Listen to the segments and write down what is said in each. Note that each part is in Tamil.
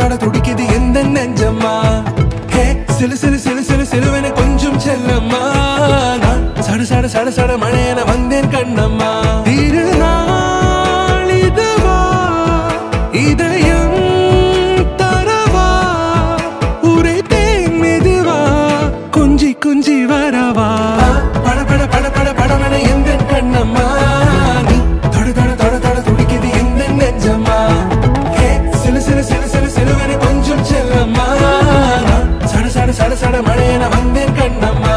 தட துடிக்குது எந்த நெஞ்சம்மா ஹே சிலு சிலு சிலு சிலு சிலுவென கொஞ்சம் செல்லம்மா நான் சட சட சட சட மழையென வந்தேன் கண்ணம்மா திருநாள் இதுவா இதயம் தரவா உரைத்தேன் மெதுவா கொஞ்சி கொஞ்சி வரவா பட பட பட பட படவென எந்த கண்ணம்மா நீ தட தட தட தட துடிக்குது எந்த நெஞ்சம்மா ஹே சிலு சிலு சிலு சிலு சிலுவென கொஞ்சம் செல்லம்மா சட சட சட சட மழையென வந்தேன் கண்ணம்மா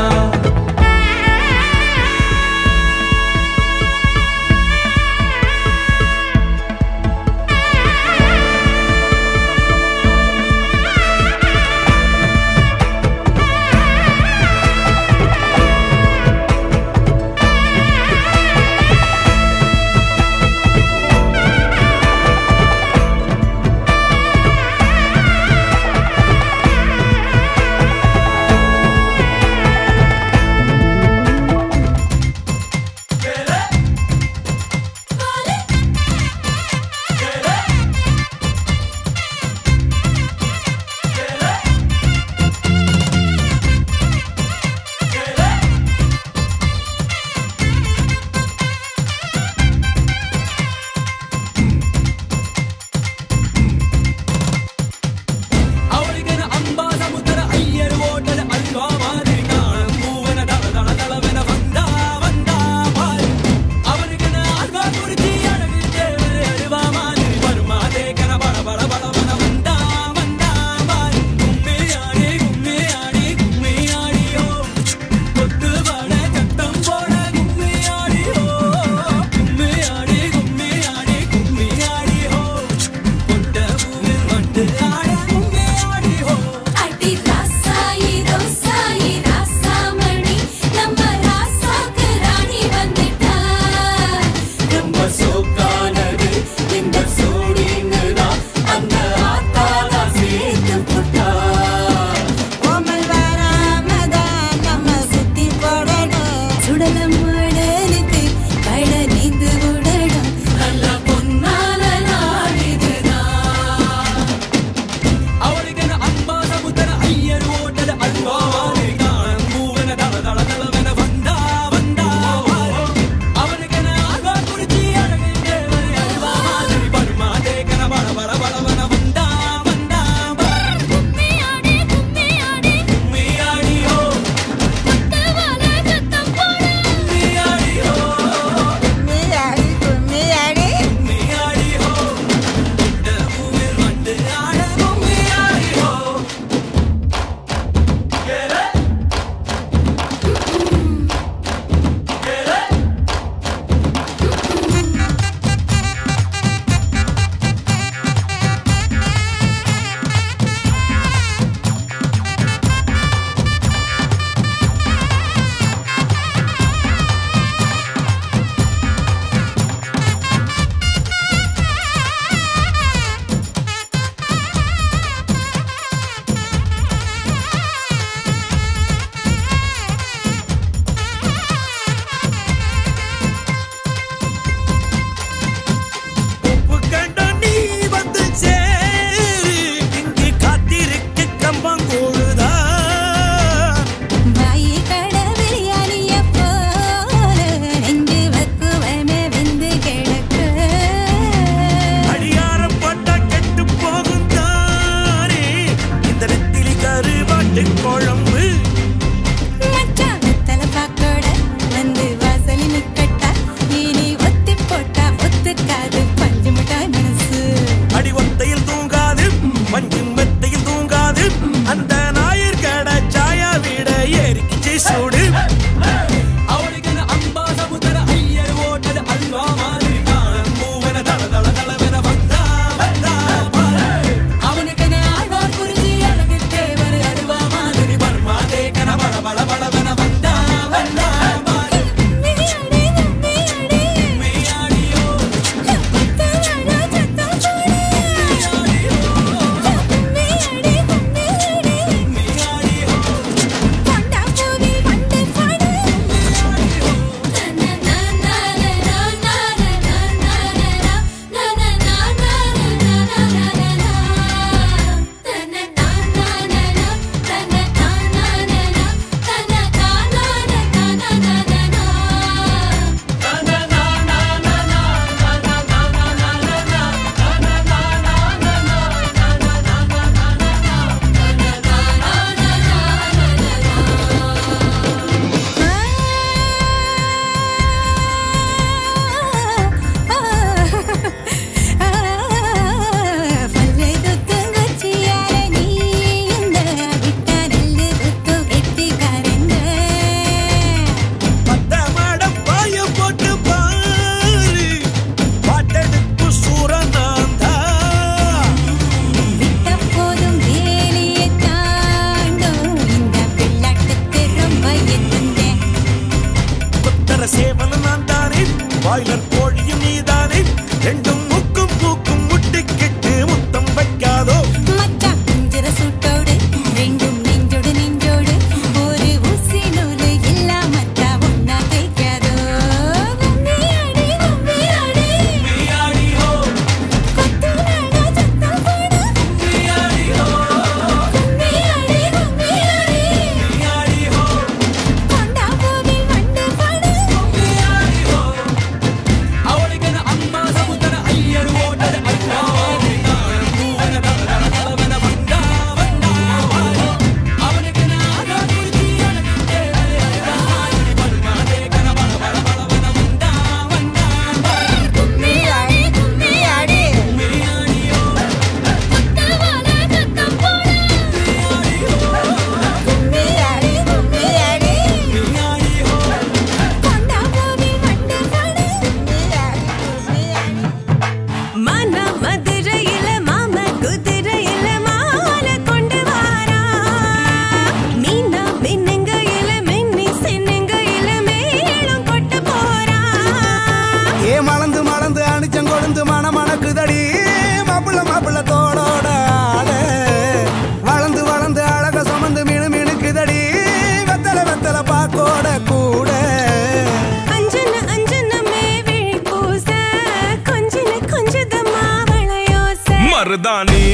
மருதாணி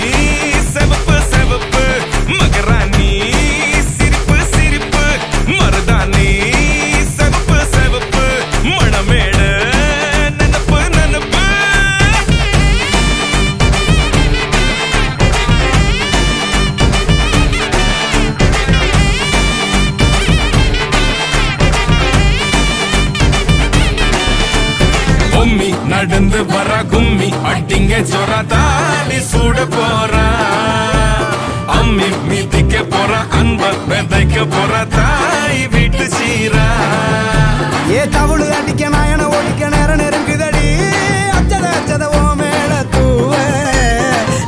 செவப்பு செவப்பு மகராணி சிரிப்பு சிரிப்பு மருதாணி செவப்பு செவப்பு மணமேட நனப்பு நனப்பு பொம்மி நடந்து வர கும்மி அட்டிங்க ஜொரா தாலி சூட போறா அம்மி மீதிக்க போற அன்ப விதைக்க போற தாய் வீட்டு சீரா ஏ தவுளு அடிக்க நாயன ஒடிக்க நேரம் நெருங்குதடி அச்சத அச்சத ஓ மேல தூவ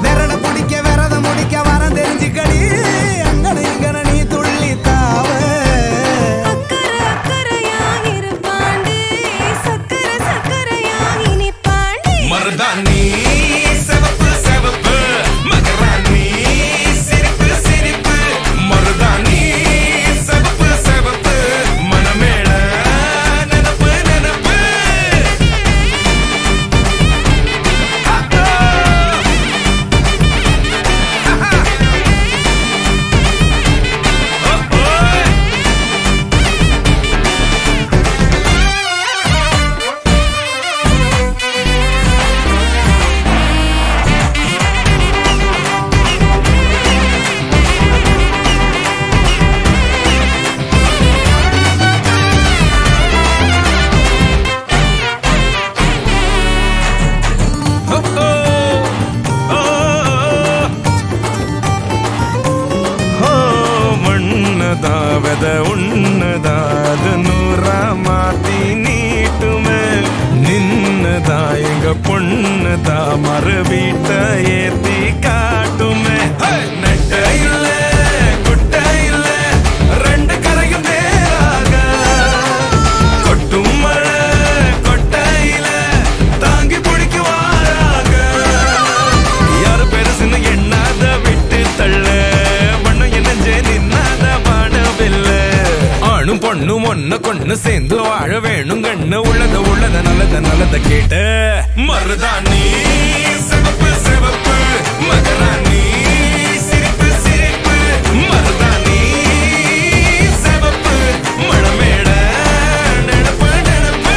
விரட பிடிக்க விரத முடிக்க வரம் தெரிஞ்சுக்கடி அங்கன இங்கன நீ துள்ளி தாவ மருதாணி செவப்பு செவப்பு மகராணி சிரிப்பு சிரிப்பு மருதாணி செவப்பு செவப்பு மணமேட நனப்பு நனப்பு வெத உன்னதா அது நூறா மாத்தி நீட்டுமே நின்னதா எங்க பொண்ணுதா மறு வீட்ட ஏத்தி காட்டுமே நெட்ட இல்ல குட்ட இல்ல ரெண்டு கரையும் நேராக கொட்டும் மழை கொட்டையில தாங்கி பிடிக்குவாராக யாரு பெருசுன்னு எண்ணாத விட்டு தள்ள ஆணும் பொண்ணும் ஒன்ன கொண்டு சேர்ந்து வாழ வேணும் கண்ணு உள்ளத உள்ளத நல்லத நல்லத கேட்டு மருதாணி சிவப்பு சிவப்பு மகராணி சிரிப்பு சிரிப்பு மருதாணி சிவப்பு மணமேட நெனப்பு நெனப்பு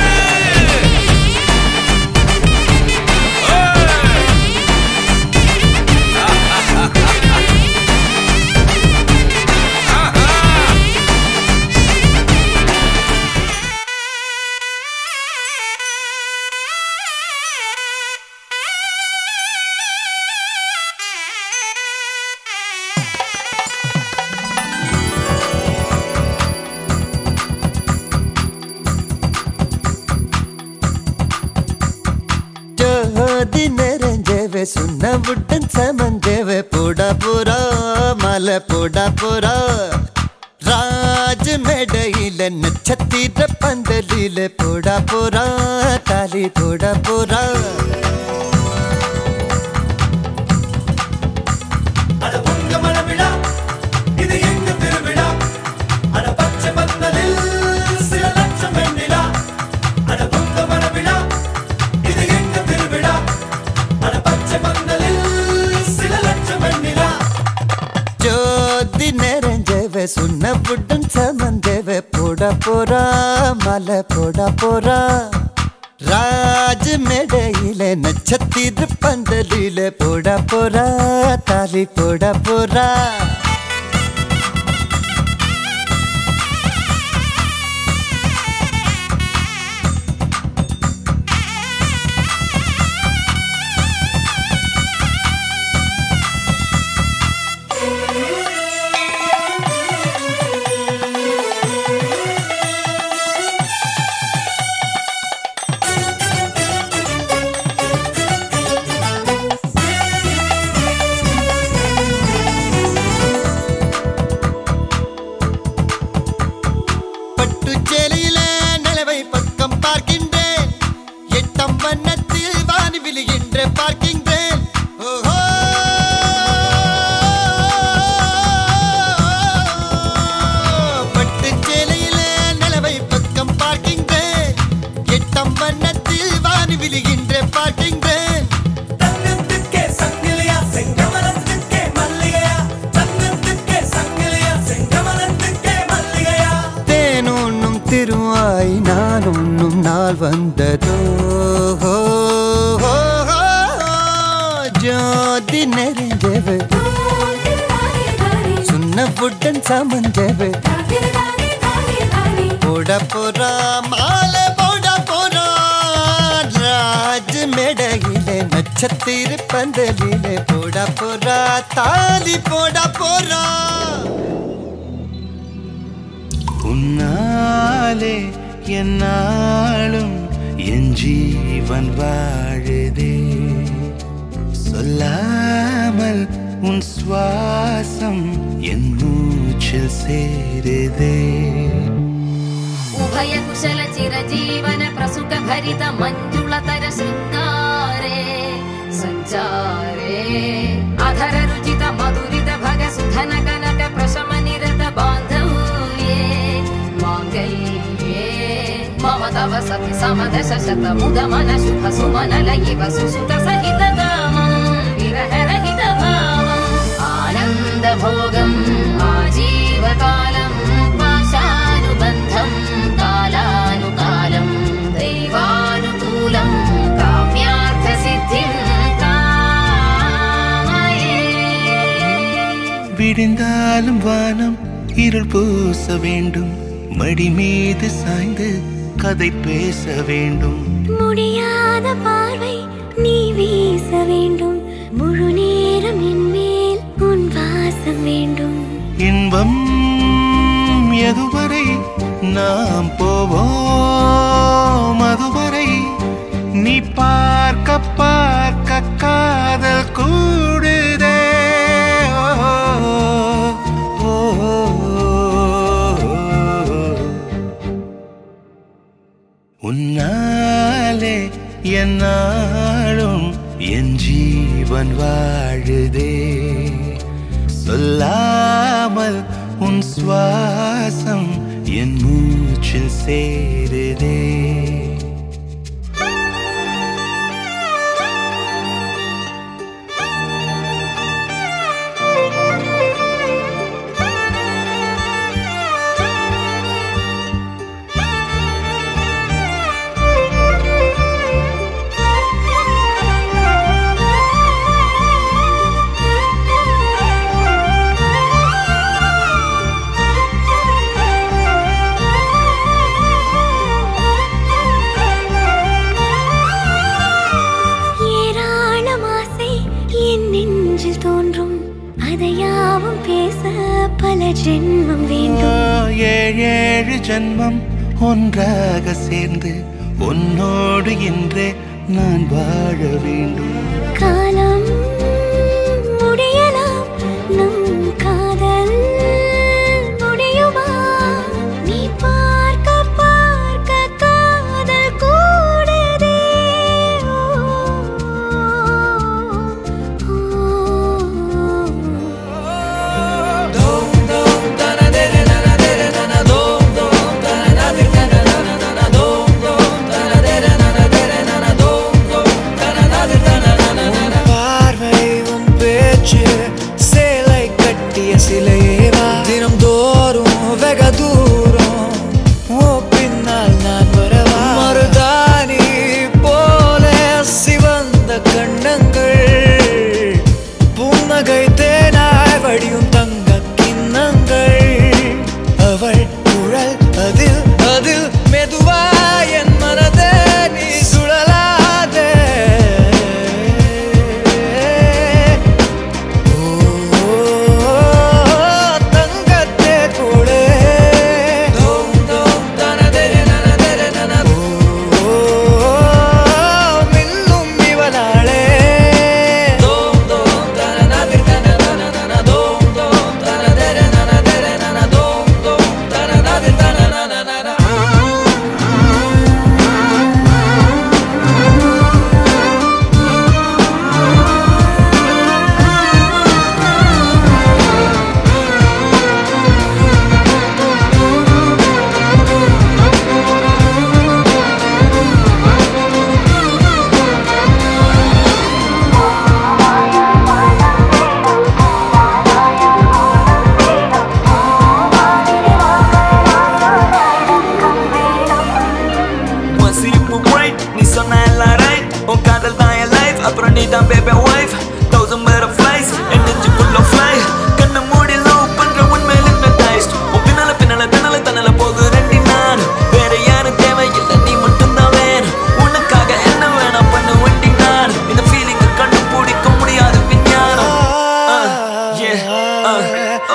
சுண்ண விட்டன் சமந்தேவ போடா போரா மலை போடா போரா ராஜ மேடையில நட்சத்திர பந்தலில போடா போரா தாலி போடா போரா சுண்ண புட்டன் சமந்தேவ போடா போரா மலை போடா போரா ராஜ மேடையில நட்சத்திர பந்தலில போடா போரா தாலி போடா போரா வந்ததோ ஜோதி நெறிஞ்சவு சுண்ண புட்டன் சமஞ்சவு போட போறா மாலை போட போறா ராஜ் மேடையிலே நட்சத்திர பந்தலிலே போட போறா தாலி போட போறா உன்னாலே என்னாலும் என் ஜீவன் வாழுதே சொல்லாமல் உன் சுவாசம் என் மூச்சில் சேருதே उभय कुशल चिरजीवन प्रसुख भरित मंजुलतर शृंगारे संचारे अधर रुचित मधुरित भग सुधन कनक प्रशम निरत बांधव्ये मांगल्ये मम तव सति समदश शत मुद मन शुभ सुमन लयिव सुसुत सहित गामं विरह रहित भावं आनंद भोगं आजीवकालं पाशानुबन्धं कालानुकालं दैवानुकूलं काम्यार्थ सिद्धिं कामये விடிந்தாலும் வானம் இருள் பூச வேண்டும் மடி மீது சாய்ந்து கதை பேச வேண்டும் முடியாத பார்வை நீ வீச வேண்டும் முழு நேரம் என் மேல் உன் வாசம் வேண்டும் இன்பம் எதுவரை நாம் போவோம் அதுவரை நீ பார்க்க பார்க்க காதல் கூடுதே உன்னாலே என்னாலும் என் ஜீவன் வாழுதே சொல்லாமல் உன் சுவாசம் என் மூச்சில் சேருதே ஜென்மம் வேண்டும் ஏழு ஜென்மம் ஒன்றாக சேர்ந்து உன்னோடு இன்றே நான் வாழ வேண்டும் காலம் முடியலாம் நம் காதல் முடியுமா நீ பார்க்க பார்க்க காதல் கூடுதே na na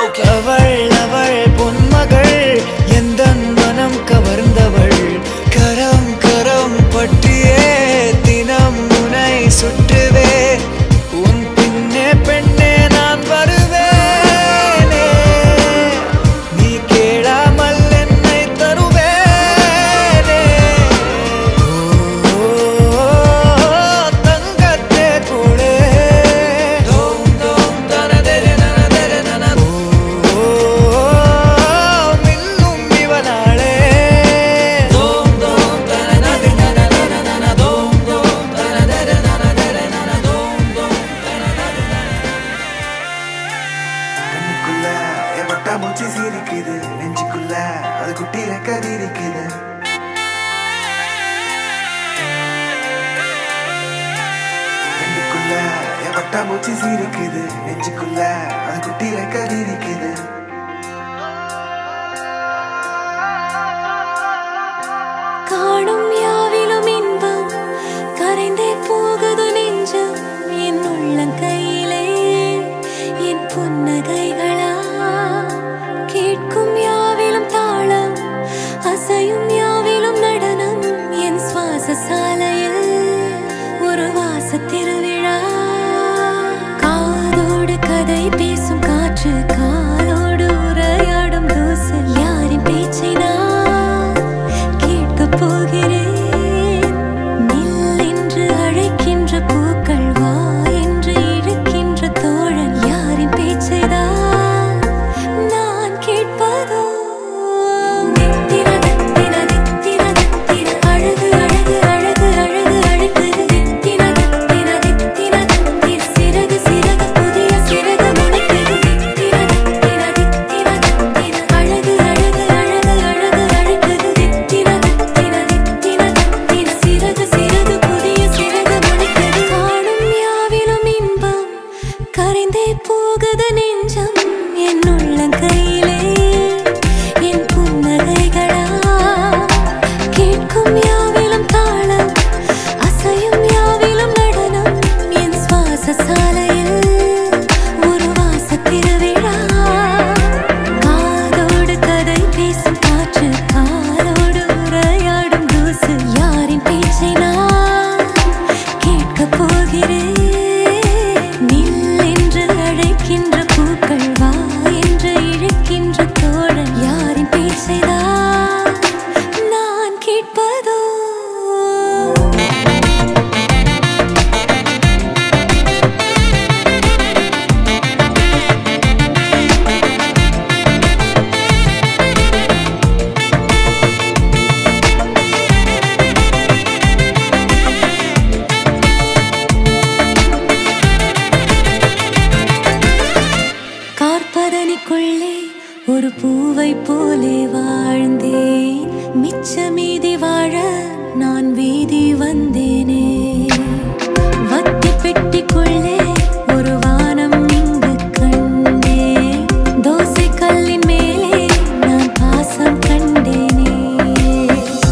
அவள் அவள் பொன்மகள் எந்தன் மனம் கவர்ந்தவள் கரம் கரம் பற்றியே தினம் முனை சுற்றுவே உன் பின்னே பெண்ணே நான் வருவேனே நீ கேளாமல் என்னை தருவேனே தங்கத்தே கூடே தோம் தோம் தனதெரு நனதெரு நன மின்னும் இவனாளே தோம் தோம் தனதெரு நன நன தோம் தோம் தனதெரு நனதெரு நன தோம் தோம் கண்ணுக்குள்ள என் வட்டா மூச்சி சீரிக்குது நெஞ்சுக்குள்ள அது குட்டி ரெக்கதி இருக்குது கண்ணுக்குள்ள என் வட்டா மூச்சி சீரிக்குது நெஞ்சுக்குள்ள அது குட்டி ரெக்கதி இருக்குது காணும் யாவிலும் இன்பம் கரைந்தே போகுது நெஞ்சம் என் உள்ளங்கையிலே என் புன்னகைகளா கேட்கும் யாவிலும் தாளம் அசையும் யாவிலும் நடனம் என் சுவாச சாலையில் ஒரு வாச திருவிழா காதோடு கதை பேசும் காற்று காலோடு உரையாடும் தூசு யாரின் பேச்சை நான் கேட்கப் போகிறேன் நில் என்று அழைக்கின்ற பூக்கள் வா என்று இழுக்கின்ற தோழன் யாரின் பேச்சைதான் நான் கேட்பதோ நித்திர நித்திர நித்திர நித்திர அழகு அழகு அழகு அழகு அழைக்குது நித்திர நித்திர நித்திர நித்திர சிறகு சிறகு புதிய சிறகு முளைக்குது நித்திர நித்திர நித்திர நித்திர அழகு அழகு அழகு அழகு அழைக்குது நித்திர நித்திர நித்திர நித்திர சிறகு சிறகு புதிய சிறகு முளைக்குது காணும் யாவிலும் இன்பம் கரைந்தே போகுது நெஞ்சம் என் உள்ளங்கையிலே என் புன்னகைகளா கேட்கும் யாவிலும் தாளம் அசையும் யாவிலும் நடனம் என் சுவாச சாலையில் ஒரு வாச திருவிழா காதோடு கதை பேசும் காற்று காலோடு உரையாடும் தூசு யாரின் பேச்சை நான் கேட்கப் போகிறேன் நில் என்று அழைக்கின்ற பூக்கள் வா என்று இழுக்கின்ற தோழன் யாரின் பேச்சைதான் நான் கேட்பதோ கார்பதனிக்குள்ளே ஒரு பூவை போலே வாழ்ந்தேன் மிச்ச மீதி வாழ நான் வீதி வந்தேனே வத்தி பெட்டிக்குள்ளே ஒரு வானம் இங்கு கண்டேன் தோசை கல்லின் மேலே நான் பாசம் கண்டேனே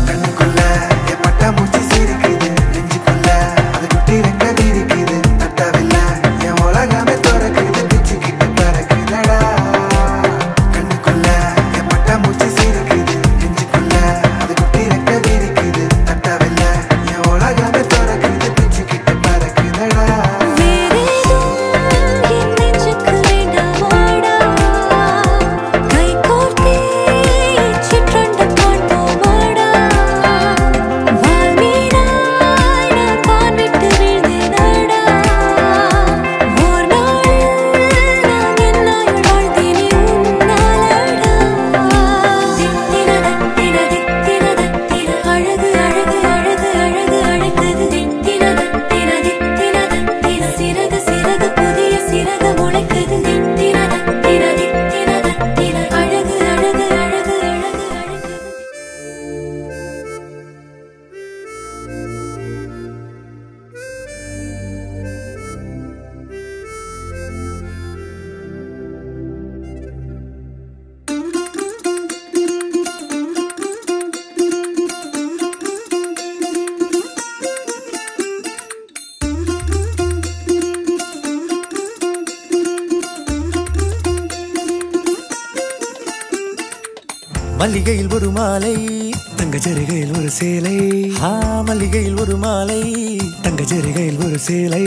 கண்ணுக்குள்ள என் வட்டா மூச்சி சீரிக்குது நெஞ்சுக்குள்ள அது குட்டி ரெக்கதி இருக்குது தட்டவில்லை என் உலகமே திறக்குது பிச்சுக்கிட்டு பறக்குதடா கண்ணுக்குள்ள என் வட்டா மூச்சி சீரிக்குது நெஞ்சுக்குள்ள அது குட்டி ரெக்கதி இருக்குது தட்டவில்லை என் உலகமே திறக்குது மல்லிகையில் ஒரு மாலை தங்க ஜரிகையில் ஒரு சேலை மல்லிகையில் ஒரு மாலை தங்க ஜரிகையில் ஒரு சேலை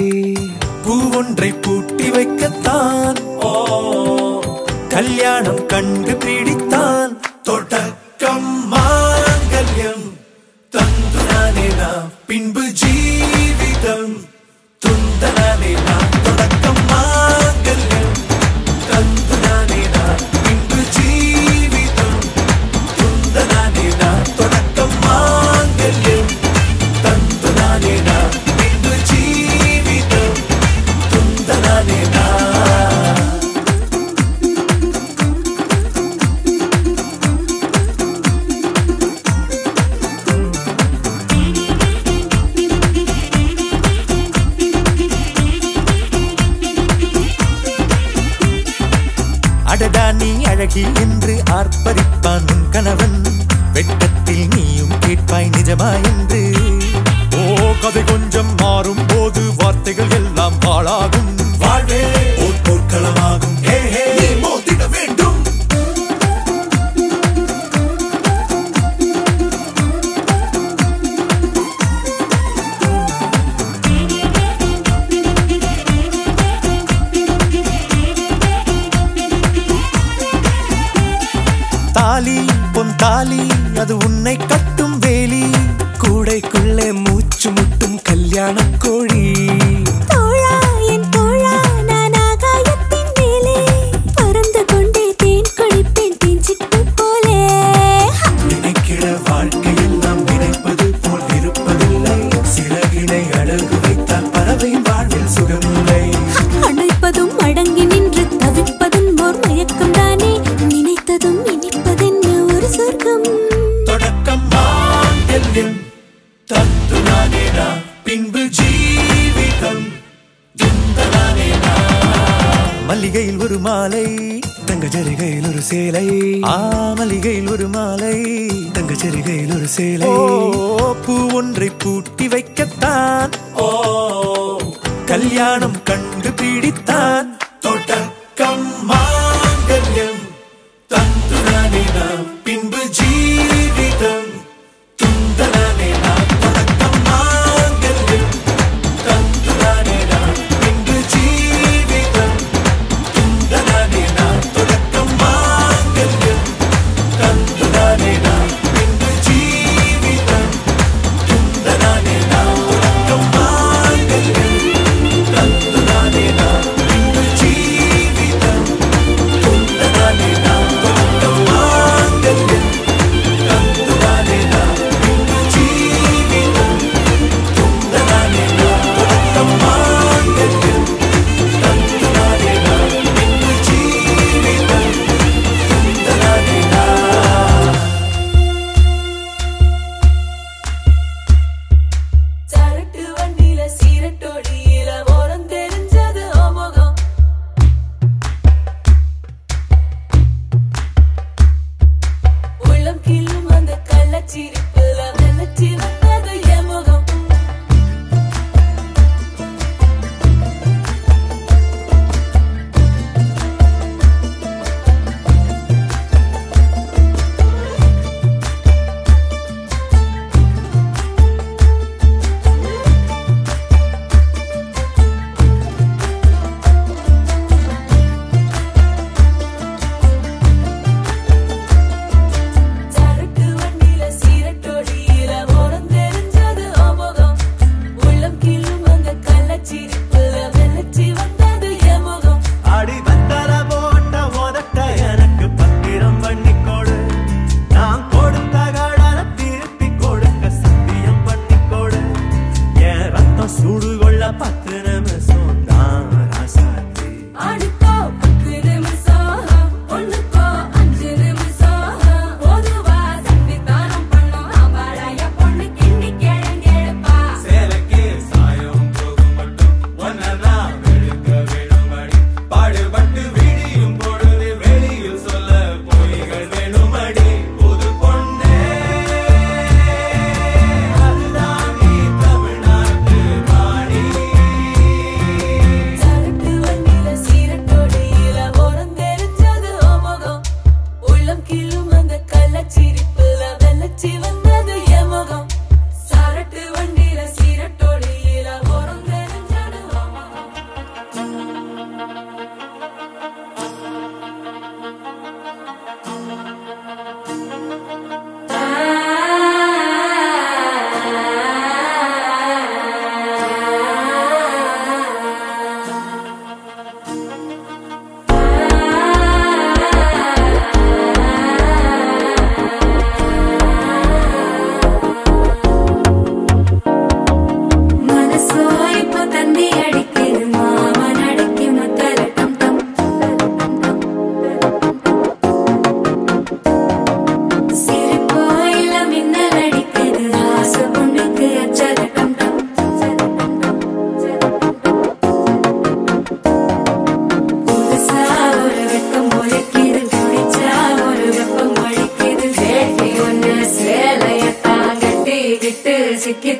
பூ ஒன்றை பூட்டி வைக்கத்தான் கல்யாணம் கண்டு பிடித்தான் தொடக்கம் மாங்கல்யம் தந்துனானே நாம் பின்பு ஜீவிதம் துந்தனானே நாம் தொடக்கம் மாங்கல்யம் தந்துனானே நாம் பின்பு ஜீவிதம் துந்தனானே நாம் தொடக்கம் மாங்கல்யம் தந்துனானே நாம் பின்பு ஜீவிதம் துந்தனானே நாம் அடடா நீ அழகி என்று ஆர்ப்பரிப்பான் உன் கணவன் வெட்கத்தில் நீயும் கேட்பாய் நிஜமா என்று கதை கொஞ்சம் மாறும் போது வார்த்தைகள் எல்லாம் பாழாகும் வாழ்வே ஓர் போர்க்களமாகும் மோதிட வேண்டும் தாலி பொன் தாலி அது உன்னை கட்டும் வேலி கூடைக்குள்ளே மூச்சு முட்டும் கல்யாண கோழி தோழா என் தோழா நான் ஆகாயத்தின் மேலே பறந்து கொண்டே தேன் குடிப்பேன் தேஞ்சிட்டு போலே நினைக்கிற வாழ்க்கையில் நாம் நினைப்பது போல் இருப்பதில்லை சிறகினை அழகு வைத்தால் பறவை வாழ்வில் சுகமில்லை அணைப்பதும் அடங்கி நின்று தவிப்பதும் ஓர் மயக்கம் தானே நினைத்ததும் இனிப்பதென்ன ஒரு சொர்க்கம் தொடக்கம் மாங்கல்யம் தந்துனானே நாம் பின்பு ஜீவிதம் துந்தனானே நாம் மல்லிகையில் ஒரு மாலை தங்க ஜரிகையில் ஒரு சேலை மல்லிகையில் ஒரு மாலை தங்க ஜரிகையில் ஒரு சேலை பூ ஒன்றை பூட்டி வைக்கத்தான் கல்யாணம் கண்டு பிடித்தான் தொடக்கம் மாங்கல்யம் தந்துனானே நாம் பின்பு ஜீவிதம் துந்தனானே நாம் தொடக்கம் மாங்கல்யம் தந்துனானே நாம் பின்பு ஜீவிதம் துந்தனானே நாம் தொடக்கம் மாங்கல்யம் தந்துனானே நாம் பின்பு ஜீவிதம் துந்தனானே நாம் தொடக்கம் மாங்கல்யம் தந்துனானே நாம் பின்பு ஜீவிதம்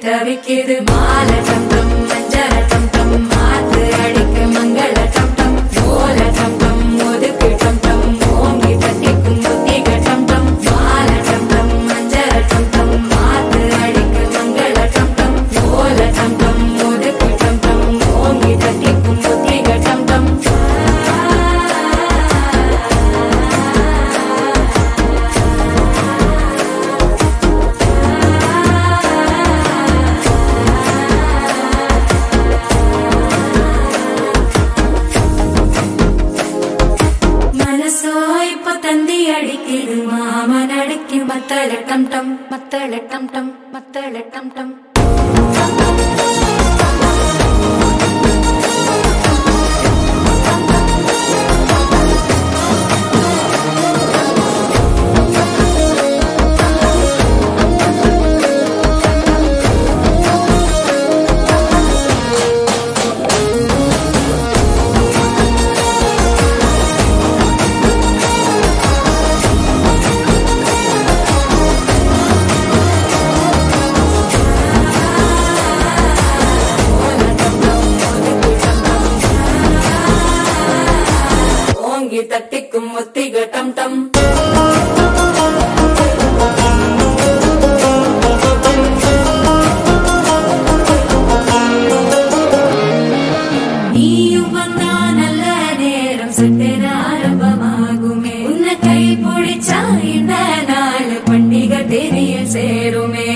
தவிக்குது மாலை டம் டம் மஞ்சள டம் டம் மாத்து அடிக்க மங்கள டம் டம் ஓல டம் டம் ஒதுக்கு டம் டம் ஓங்கி தட்டிக்கும் புத்திக டம் டம் மாலை டம் டம் மஞ்சள டம் டம் மாத்து அடிக்க மங்கள டம் டம் ஓல டம் டம் ஒதுக்கு டம் டம் ஓங்கி தட்டிக்கும் புத்திக டம் டம் அடிக்குது மாமன் அடிக்கும் மத்தள டம் டம் மத்தள டம் டம் மத்தள டம் டம் தட்டிக்கும் முத்திக டம் டம் நீயும் வந்தா நல்ல நேரம் சட்டென ஆரம்பமாகுமே உன்னை கை பிடிச்சா இந்த நாள் பண்டிகை தெரிய சேருமே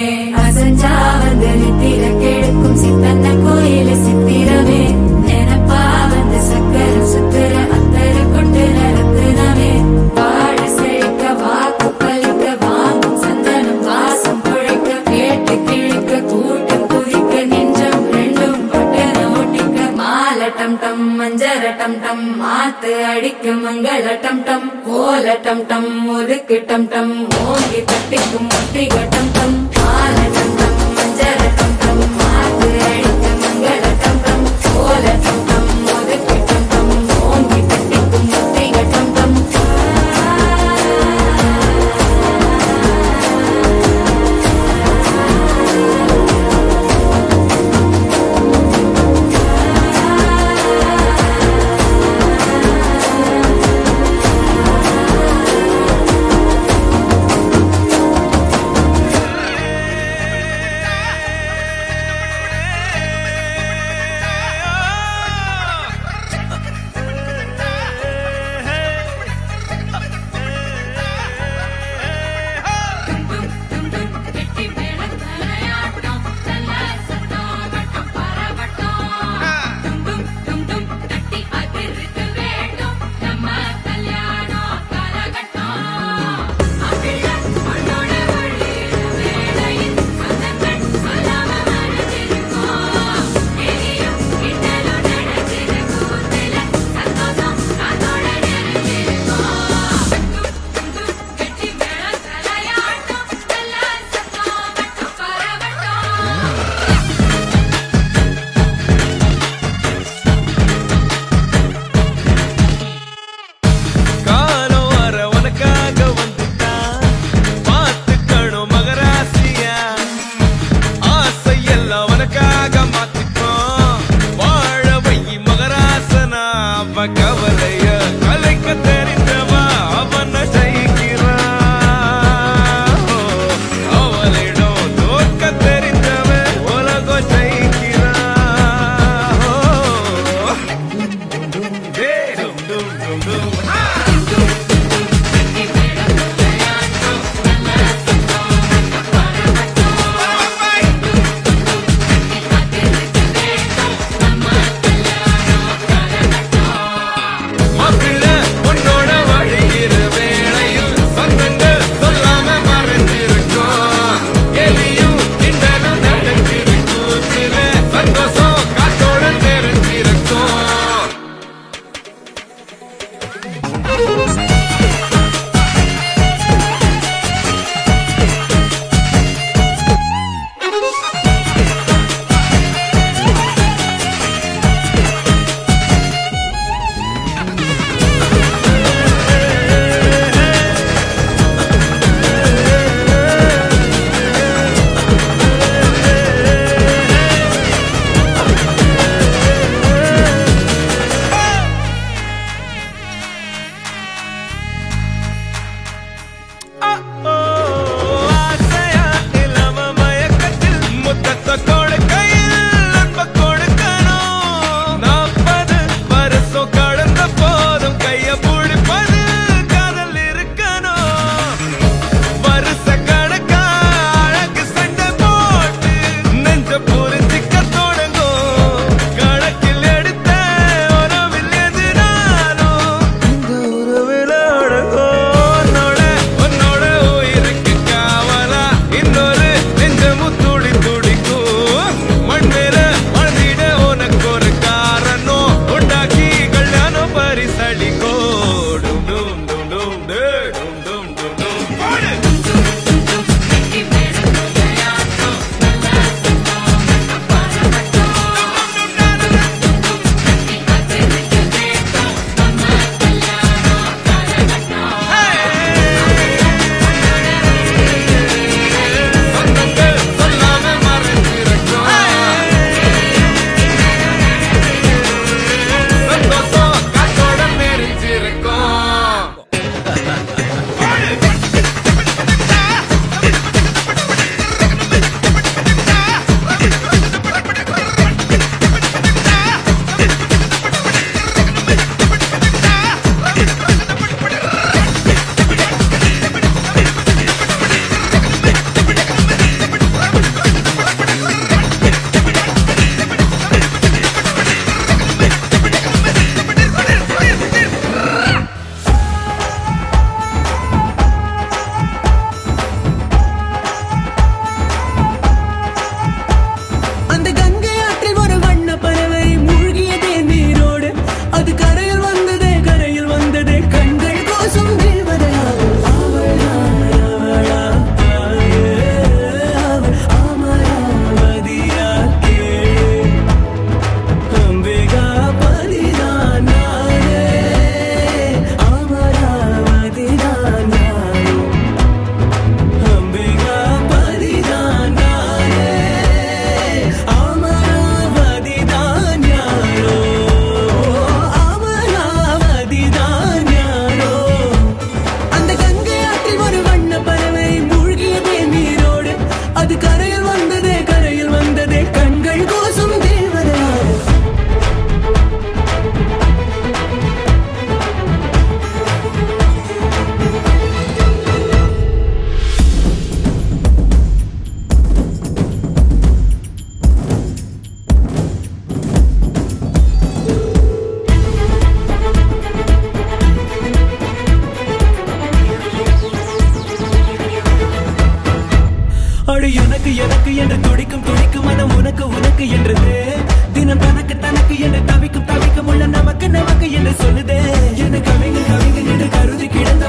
அசஞ்சா வந்து நித்திர கெடுக்கும் சித்தன்ன கோயில சித்திரமே நினப்பா வந்து சக்கர சுத்திர அத்தர கொண்டு நடத்துனவே பாட செழிக்க வாக்கு பலிக்க வாங்கும் சந்தனம் வாசம் பொழைக்க கேட்டு கிழிக்க கூட்டம் குதிக்க நெஞ்சம் ரெண்டும் பட்டன ஓட்டிக்க மாலை டம் டம் மஞ்சர டம் டம் மாத்து அடிக்க மங்கள டம் டம் ஓல டம் டம் ஒதுக்கு டம் டம் ஓங்கி தட்டிக்கும் முத்திக டம் டம் மாலை டம் டம் மஞ்சர டம் டம் மாத்து அடிக்க மங்கள டம் டம் ஓல டம் டம் ஒதுக்கு டம் டம் ஓங்கி தட்டிக்கும் முத்திக டம் டம்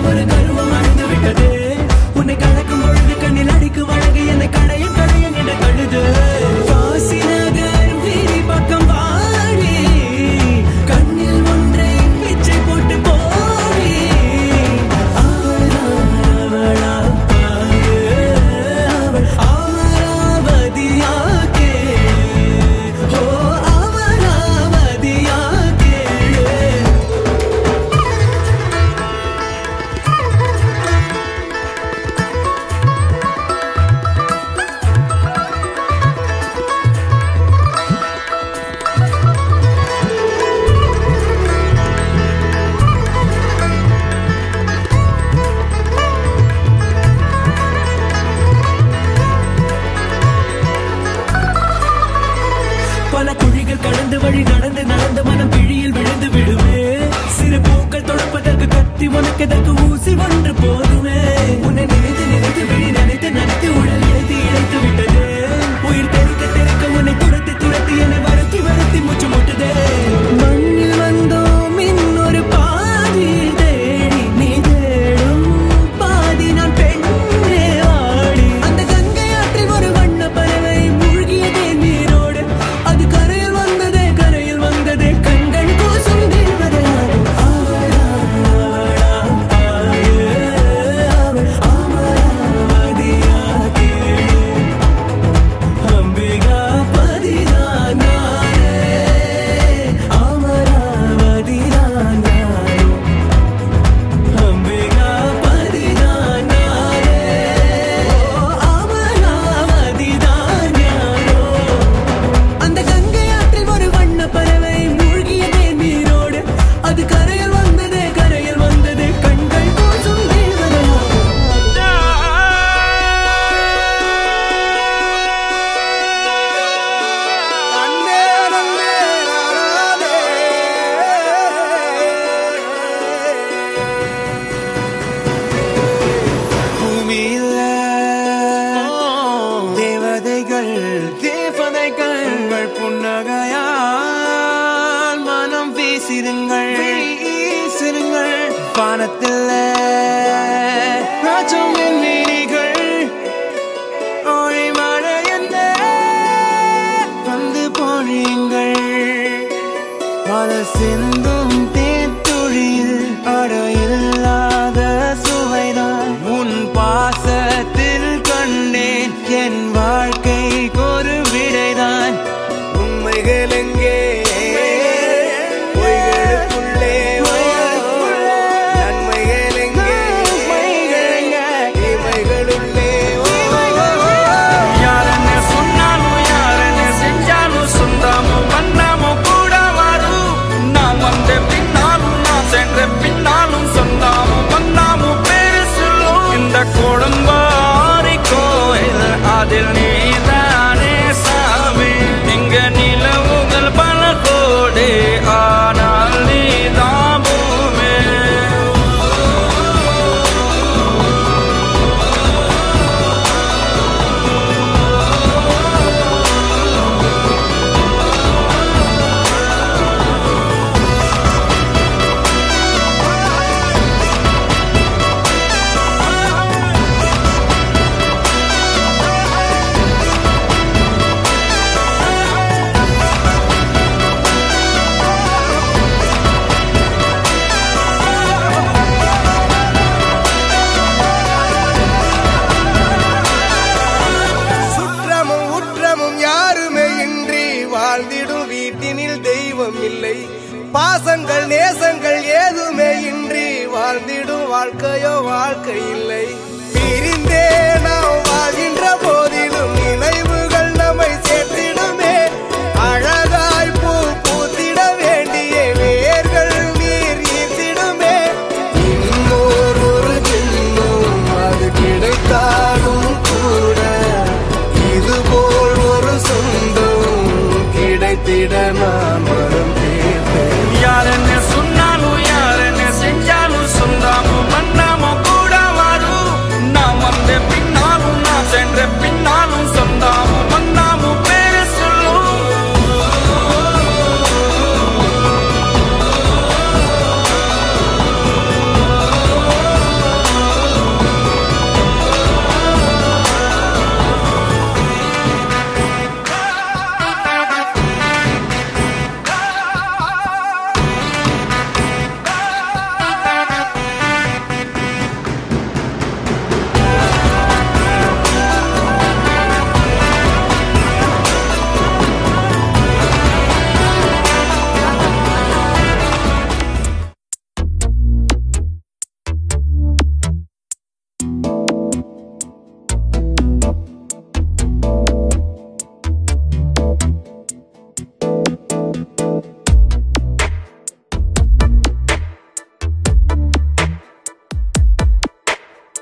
ஒரு கருவம் அழிந்து விட்டது. உன்னை கலக்கும் பொழுது கண்ணில் அடிக்கும் அழகு என்னை கடைய கடைய என கழுது. வாசி நகர் வீதி பக்கம் வாடி, கண்ணில் ஒன்றை பிச்சை போட்டு போடி. அவளா பாரு, அவள் அமராவதியாக்கே. ஓ அமராவதியாக்கே. பல குழிகள் கடந்து வழி நடந்து நடந்து மனம் பிழியில் விழுந்து விடுவே. சிறு பூக்கள் தொடுப்பதற்கு கத்தி உனக்கதற்கு ஊசி ஒன்று போதுமே. உன்னை நினைத்து நினைத்து விழி நினைத்து நினைத்து உடல் இழைத்து இழைத்து விட்டது. உயிர் தெறிக்க தெறிக்க உன்னை துரத்தி துரத்தி என்னை வருத்தி வருத்தி மூச்சு முட்டுதே. மண்ணில் வந்தோம் இன்னொரு பாதி தேடி, நீ தேடும் பாதி நான் பெண்ணே ஆடி. அந்த கங்கை ஆற்றில் ஒரு வண்ண பறவை மூழ்கியதே நீரோடு. அது கரையில் வந்ததே கரையில் வந்ததே கண்கள் கூசும் தேவதையாகும். அவளா பாரு, அவள் அமராவதியாக்கே. அம்பிகா பதிதான் நானே, அமராவதிதான் நானோ. அம்பிகா பதிதான் நானே, ஓ அமராவதிதான் யாரோ. அந்த கங்கை ஆற்றில் ஒரு வண்ண பறவை மூழ்கியதே நீரோடு. அது கரையில் வந்ததே கரையில் வந்ததே கண்கள் கூசும் தேவதையாகும். பூமியில தேவதைகள் தேவதைகள் புன்னகையால் மனம் வீசிடுங்கள் வீசிடுங்கள். வானத்தில் ராஜம் என் வீணிகள் ஒளி மழை என்ன வந்து பொழியுங்கள். மலர் சிந்தும் தேத்துழியில் அடையில்லாத சுவைதான் உன் பாசத்தில் கண்டேன். என் வாழ்க்கைக்கு ஒரு விடைதான். உண்மைகள் எங்கே பொய்களுக்குள்ளே, நன்மைகள் எங்கே இமைகளுள்ளே. யாரன்ன சொன்னாலும் யாரன்ன செஞ்சாலும் சொந்தாமும் வந்தாமும் கூட வரும். நான் வந்த பின்னாலும் நான் சென்ற பின்னாலும் சொந்தாமும் வந்தாமும் பேரு சொல்லும். இந்த கொடும்பாரி கோயில் அதில் நீதானே சாமி. இங்க நிலவுகள் பல கோடி ஆனால் நீதான் பூமி. சுற்றமும் உற்றமும் யாருமே இன்றி வாழ்ந்திடும் வீட்டினில் தெய்வம் இல்லை. பாசங்கள் நேசங்கள் ஏதுமே இன்றி வாழ்ந்திடும் வாழ்க்கையோ வாழ்க்கை இல்லை. பிரிந்தே நாம் வாழ்கின்ற போதிலும் நினைவுகள் நம்மை சேர்த்திடுமே. அழகாய் பூ பூத்திட வேண்டிய வேர்கள் நீர் ஈர்த்திடுமே. இன்னொரு ஒரு ஜென்மம் அது கிடைத்தாலும் கூட இதுபோல் ஒரு சொந்தம் கிடைத்திட நான் வரம் தேர்ந்தேன். யாரன்ன சொன்னாலும் யாரன்ன செஞ்சாலும் சொந்தாமும் வந்தாமும் கூட வரும். நான் வந்த பின்னாலும் நான் சென்ற பின்னாலும் சொந்தாமும்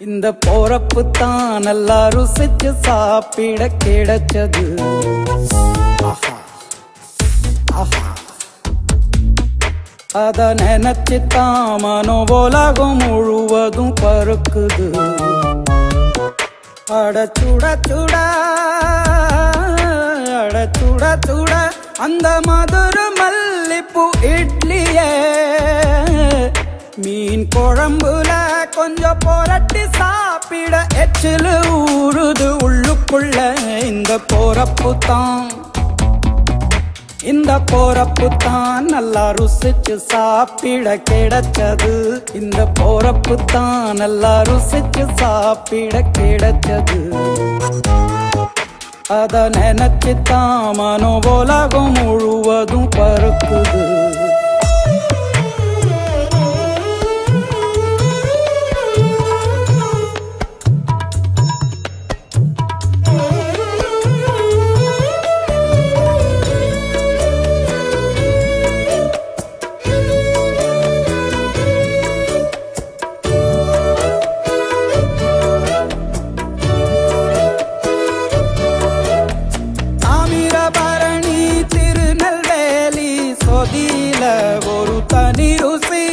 இந்த போறப்பு தான் நல்லா ருசிச்சு சாப்பிட கிடைச்சது. அத நினைச்சுத்தான் மனோ உலகம் முழுவதும் பருக்குது. அட சுட சுட அட சுட சுட அந்த மதுர மல்லிப்பூ இட்லியே மீன் குழம்புல கொஞ்சம் புரட்டி சாப்பிட எச்சிலு ஊறுது உள்ளுக்குள்ள. இந்த போறப்பு தான் நல்லா ருசிச்சு சாப்பிட கிடைச்சது. இந்த போறப்பு தான் நல்லா ருசிச்சு சாப்பிட கிடைச்சது. அத நினைச்சுத்தான் மனோ உலகம் முழுவதும் பருக்குது. ஒரு தனி ருசி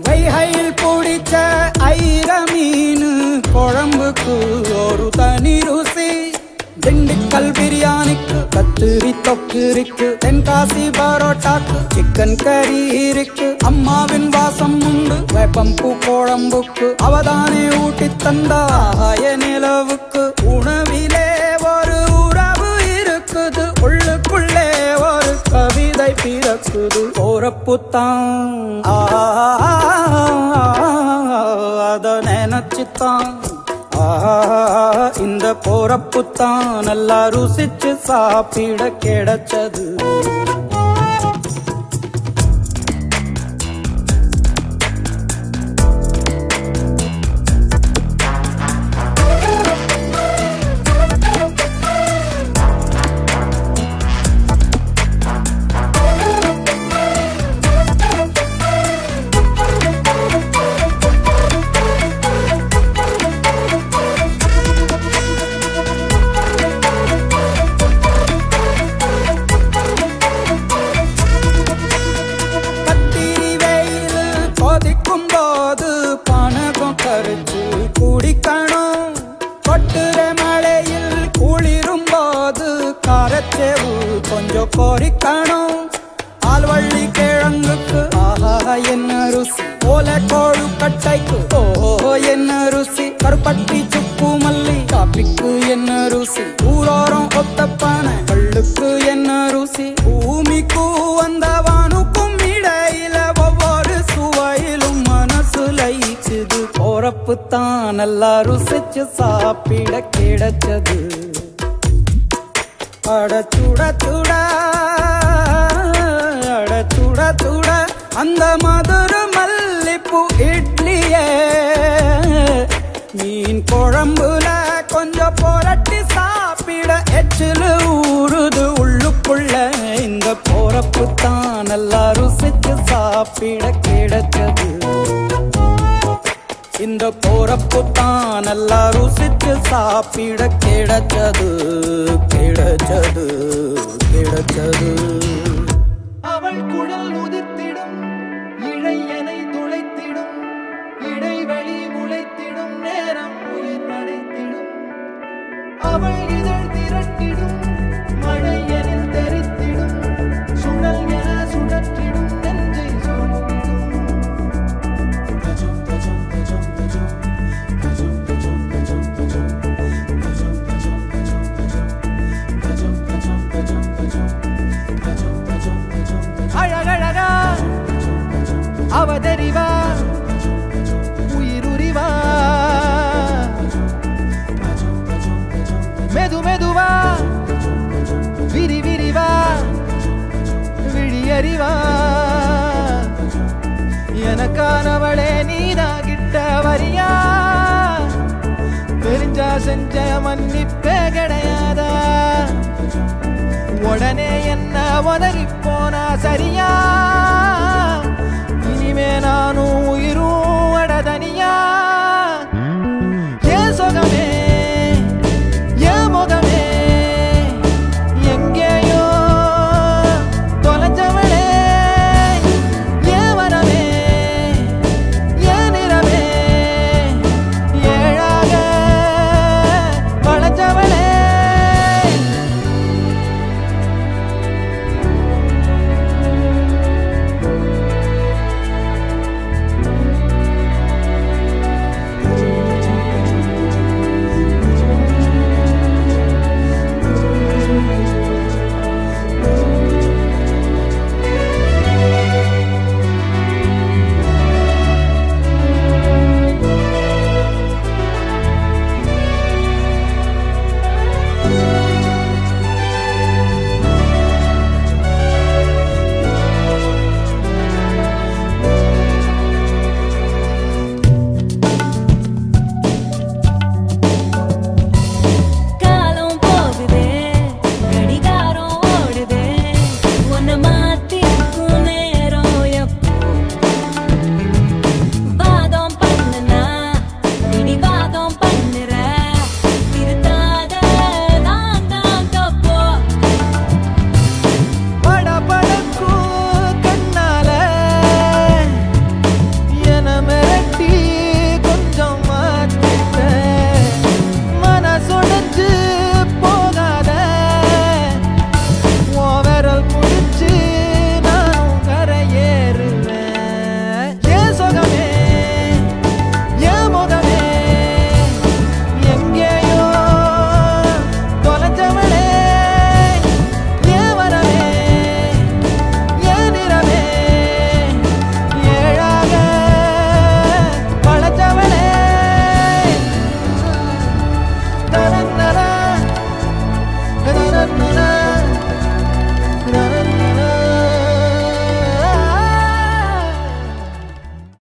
வைகையில் பிடிச்ச ஐர மீன் குழம்புக்கு ஒரு தனி ருசி. திண்டுக்கல் பிரியாணிக்கு கத்திரி தொக்கு இருக்கு. தென்காசி பரோட்டாக்கு சிக்கன் கறி இருக்கு. அம்மாவின் வாசம் உண்டு வேப்பம்பூ குழம்புக்கு. அவதானே ஊட்டி தந்தாய நிலவுக்கு. உணவிலே ஒரு உறவு இருக்குது. உள்ளுக்குள்ளே ஒரு கவிதை பிறக்குது. போறப்பு தான் அத நினைச்சுத்தான் இந்த போறப்பு தான் நல்லா ருசிச்சு சாப்பிட கிடைச்சது. குடிக்கணும் கொட்டுற மழையில் குளிரும் போது காரச்சேவு கொஞ்சம் கோரிக்கணும். ஆல்வள்ளி கிழங்குக்கு ஆஹா என்ன ருசி. ஓலை கோழு கட்டைக்கு ஓஹோ என்ன ருசி. கருப்பட்டி சுப்பு மல்லி காப்பிக்கு என்ன ருசி. ஊரோரம் ஒத்தப்பான கள்ளுக்கு என்ன ருசி. பூமிக்கு வந்தவானுக்கும் இடையில ஒவ்வொரு சுவையிலும் மனசு லயிச்சுது. போறப்பு தான் நல்லா ருசிச்சு சாப்பிட கிடைச்சது. அட சுட சுட அட சுட சுட அந்த மதுர மல்லிப்பூ இட்லியே மீன் குழம்புல கொஞ்சம் புரட்டி சாப்பிட எச்சிலு ஊறுது உள்ளுக்குள்ள. இந்த போறப்பு தான் நல்லா ருசிச்சு சாப்பிட கிடைச்சது. இந்த போறப்பு தான் நல்லா ருசிச்சு சாப்பிட கிடைச்சது கிடைச்சது கிடைச்சது. அவள் குழல் உதிர்த்திடும் இழையனை துளைத்திடும். இடைவெளி முளைத்திடும் நேரம் உயிர் நடைத்திடும். அவள் இதழ் திரட்டிடும் மழையனில் தெரித்திடும். சுழல் என சுழற்றிடும் நெஞ்சை சூழ்த்திடும். அழகழகா அவதறிவா உயிருரிவா. மெது மெதுவா விரி விரிவா விழியறிவா. எனக்கானவளே நீனா கிட்ட வரியா. தெரிஞ்சா செஞ்ச மன்னிப்பே கிடையாதா. உடனே என்ன உதறிப்போ